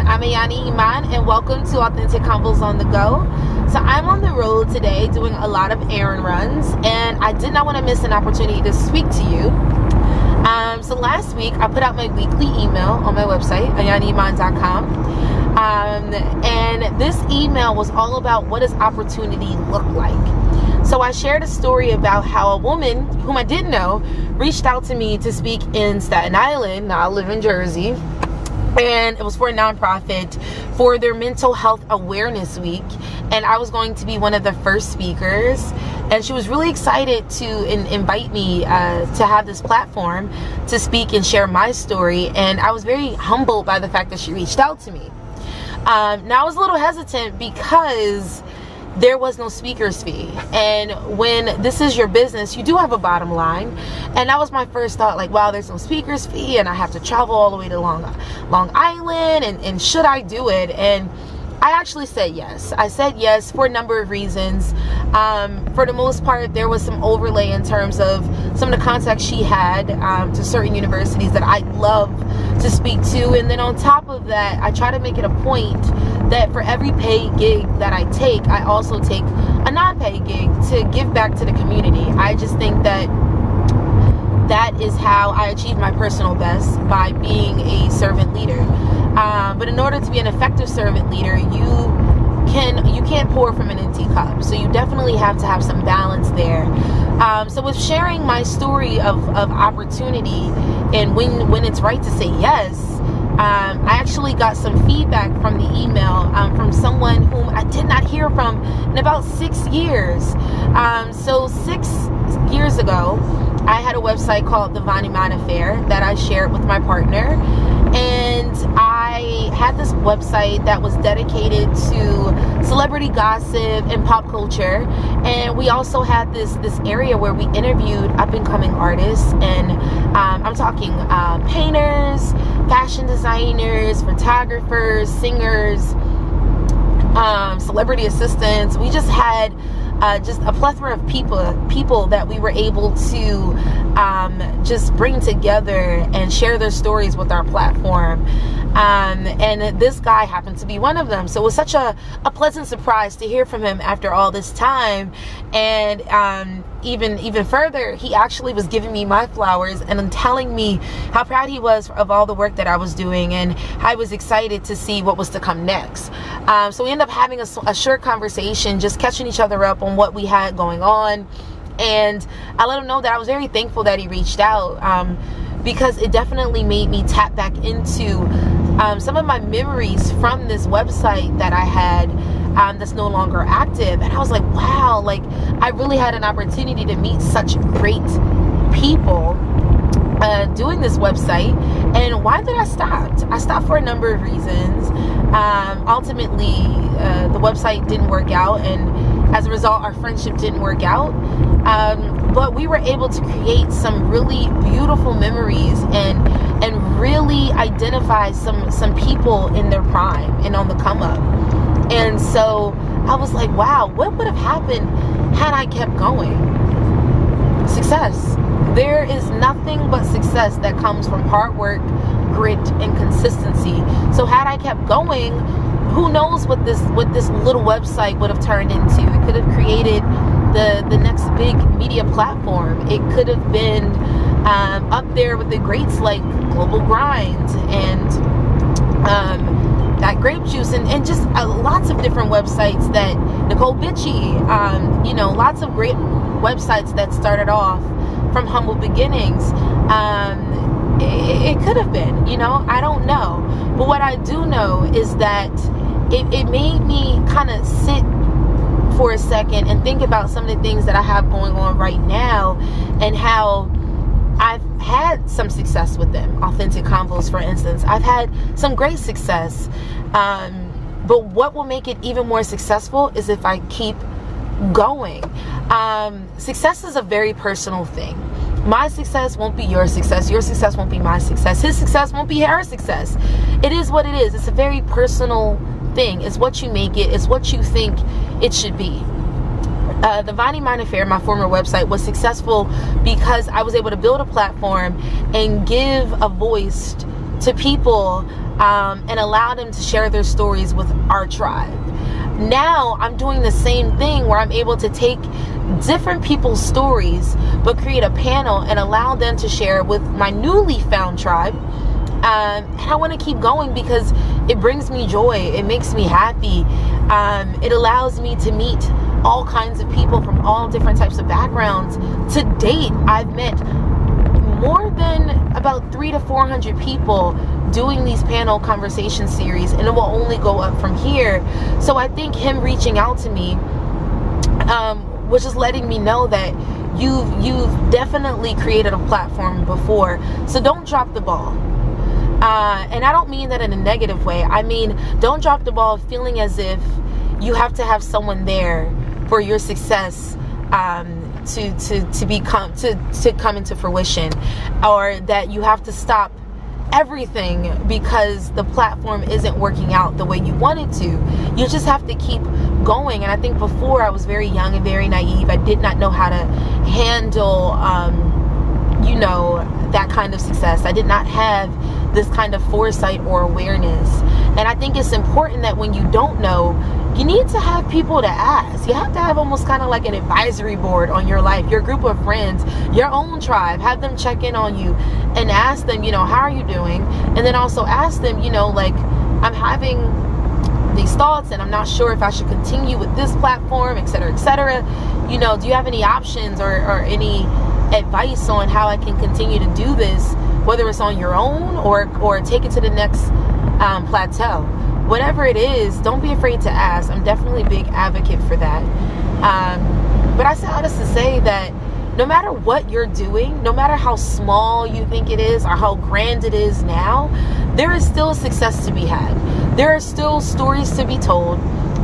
I'm Ayana Iman, and welcome to Authentic Convos on the Go. So I'm on the road today doing a lot of errand runs, and I did not want to miss an opportunity to speak to you. So last week I put out my weekly email on my website, ayanaiman.com, and this email was all about what does opportunity look like. So I shared a story about how a woman whom I didn't know reached out to me to speak in Staten Island. Now I live in Jersey, and it was for a nonprofit for their mental health awareness week, and I was going to be one of the first speakers. And she was really excited to invite me to have this platform to speak and share my story, and I was very humbled by the fact that she reached out to me. Now I was a little hesitant because there was no speaker's fee, and when this is your business, you do have a bottom line. And that was my first thought, like, wow, there's no speaker's fee and I have to travel all the way to Long Island, and should I do it? And I actually said yes. I said yes for a number of reasons. For the most part, there was some overlay in terms of some of the contacts she had to certain universities that I'd love to speak to. And then on top of that, I try to make it a point that for every paid gig that I take, I also take a non-paid gig to give back to the community. I just think that that is how I achieve my personal best, by being a servant leader. But in order to be an effective servant leader, you can't pour from an empty cup. So you definitely have to have some balance there. So with sharing my story of opportunity and when it's right to say yes, I actually got some feedback from the email from someone whom I did not hear from in about 6 years. So 6 years ago, I had a website called The Iman Affair that I shared with my partner, and I had this website that was dedicated to celebrity gossip and pop culture. And we also had this area where we interviewed up and coming artists, and I'm talking painters, fashion designers, photographers, singers, celebrity assistants. We just had just a plethora of people that we were able to just bring together and share their stories with our platform. And this guy happened to be one of them. So it was such a pleasant surprise to hear from him after all this time. And even further, he actually was giving me my flowers and telling me how proud he was of all the work that I was doing, and I was excited to see what was to come next. So we ended up having a short conversation, just catching each other up on what we had going on. And I let him know that I was very thankful that he reached out, because it definitely made me tap back into some of my memories from this website that I had that's no longer active. And I was like, wow, like I really had an opportunity to meet such great people doing this website. And why did I stop? I stopped for a number of reasons. Ultimately, the website didn't work out, and as a result, our friendship didn't work out. But we were able to create some really beautiful memories and really identify some people in their prime and on the come up. And so I was like, wow, what would have happened had I kept going? Success. There is nothing but success that comes from hard work, grit, and consistency. So had I kept going, who knows what this little website would have turned into. It could have created the next big media platform. It could have been up there with the greats like Global Grind and that Grape Juice, and just lots of different websites that Nicole Bitchy, lots of great websites that started off from humble beginnings. It could have been, I don't know. But what I do know is that it made me kind of sit for a second and think about some of the things that I have going on right now, and how I've had some success with them. Authentic Convos, for instance. I've had some great success. But what will make it even more successful is if I keep going. Success is a very personal thing. My success won't be your success. Your success won't be my success. His success won't be her success. It is what it is. It's a very personal thing. It's what you make it. It's what you think it should be. The Iman Affair, my former website, was successful because I was able to build a platform and give a voice to people and allow them to share their stories with our tribe. Now I'm doing the same thing where I'm able to take different people's stories but create a panel and allow them to share with my newly found tribe. And I want to keep going because it brings me joy. It makes me happy. It allows me to meet all kinds of people from all different types of backgrounds. To date, I've met more than about 300 to 400 people doing these panel conversation series, and it will only go up from here. So I think him reaching out to me was just letting me know that you've definitely created a platform before, so don't drop the ball. And I don't mean that in a negative way. I mean, don't drop the ball feeling as if you have to have someone there for your success to come into fruition, or that you have to stop everything because the platform isn't working out the way you want it to. You just have to keep going. And I think before, I was very young and very naive. I did not know how to handle that kind of success. I did not have this kind of foresight or awareness. And I think it's important that when you don't know, you need to have people to ask. You have to have almost kind of like an advisory board on your life, your group of friends, your own tribe. Have them check in on you and ask them, how are you doing? And then also ask them, like, I'm having these thoughts and I'm not sure if I should continue with this platform, etc., etc. Do you have any options or any advice on how I can continue to do this, whether it's on your own or take it to the next plateau? Whatever it is, don't be afraid to ask. I'm definitely a big advocate for that. But I say all this to say that no matter what you're doing, no matter how small you think it is or how grand it is now, there is still success to be had. There are still stories to be told.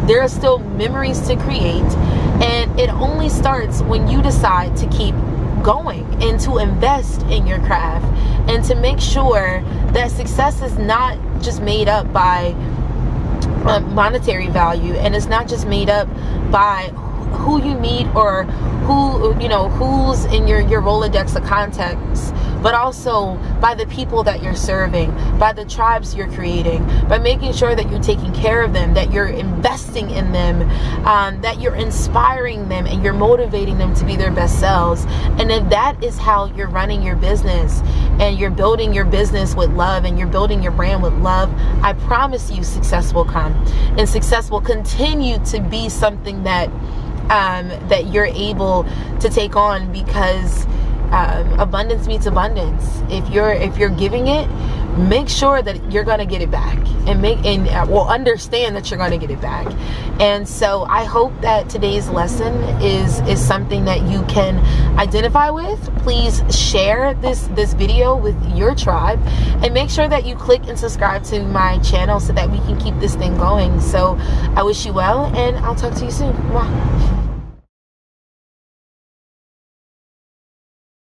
There are still memories to create. And it only starts when you decide to keep going and to invest in your craft and to make sure that success is not just made up by monetary value, and it's not just made up by who you meet or who's in your Rolodex of contacts, but also by the people that you're serving, by the tribes you're creating, by making sure that you're taking care of them, that you're investing in them, that you're inspiring them and you're motivating them to be their best selves. And if that is how you're running your business and you're building your business with love and you're building your brand with love, I promise you success will come, and success will continue to be something that you're able to take on, because abundance meets abundance. If you're giving it, make sure that you're going to get it back, and understand that you're going to get it back. And so I hope that today's lesson is something that you can identify with. Please share this video with your tribe, and make sure that you click and subscribe to my channel so that we can keep this thing going. So I wish you well, and I'll talk to you soon. Mwah.